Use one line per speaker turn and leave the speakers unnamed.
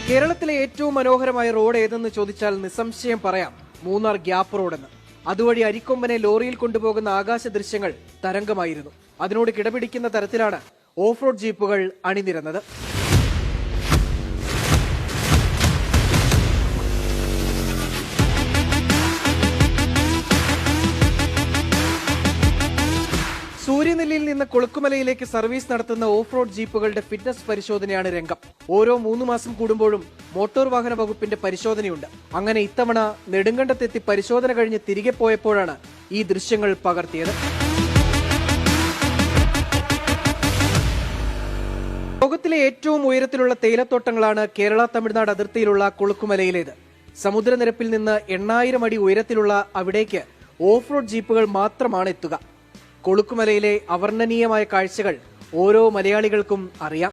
കേരളത്തിലെ ഏറ്റവും മനോഹരമായ റോഡ് ഏതെന്ന് ചോദിച്ചാൽ നിസ്സംശയം പറയാം മൂന്നാർ ഗ്യാപ്പ് റോഡെന്ന്. അതുവഴി അരിക്കൊമ്പനെ ലോറിയിൽ കൊണ്ടുപോകുന്ന ആകാശ ദൃശ്യങ്ങൾ തരംഗമായിരുന്നു. അതിനോട് കിടപിടിക്കുന്ന തരത്തിലാണ് ഓഫ് റോഡ് ജീപ്പുകൾ അണിനിരന്നത്. സൂര്യനെല്ലിയിൽ നിന്ന് കൊളുക്കുമലയിലേക്ക് സർവീസ് നടത്തുന്ന ഓഫ് റോഡ് ജീപ്പുകളുടെ ഫിറ്റ്നസ് പരിശോധനയാണ് രംഗം. ഓരോ 3 മാസം കൂടുമ്പോഴും മോട്ടോർ വാഹന വകുപ്പിന്റെ പരിശോധനയുണ്ട്. അങ്ങനെ ഇത്തവണ നെടുങ്കണ്ടത്തെത്തി പരിശോധന കഴിഞ്ഞ് തിരികെ പോയപ്പോഴാണ് ഈ ദൃശ്യങ്ങൾ പകർത്തിയത്. ലോകത്തിലെ ഏറ്റവും ഉയരത്തിലുള്ള തേയിലത്തോട്ടങ്ങളാണ് കേരള തമിഴ്നാട് അതിർത്തിയിലുള്ള കൊളുക്കുമലയിലേത്. സമുദ്രനിരപ്പിൽ നിന്ന് 8000 അടി ഉയരത്തിലുള്ള അവിടേക്ക് ഓഫ് റോഡ് ജീപ്പുകൾ മാത്രമാണ് എത്തുക. കൊളുക്കുമലയിലെ അവർണ്ണനീയമായ കാഴ്ചകൾ ഓരോ മലയാളികൾക്കും അറിയാം.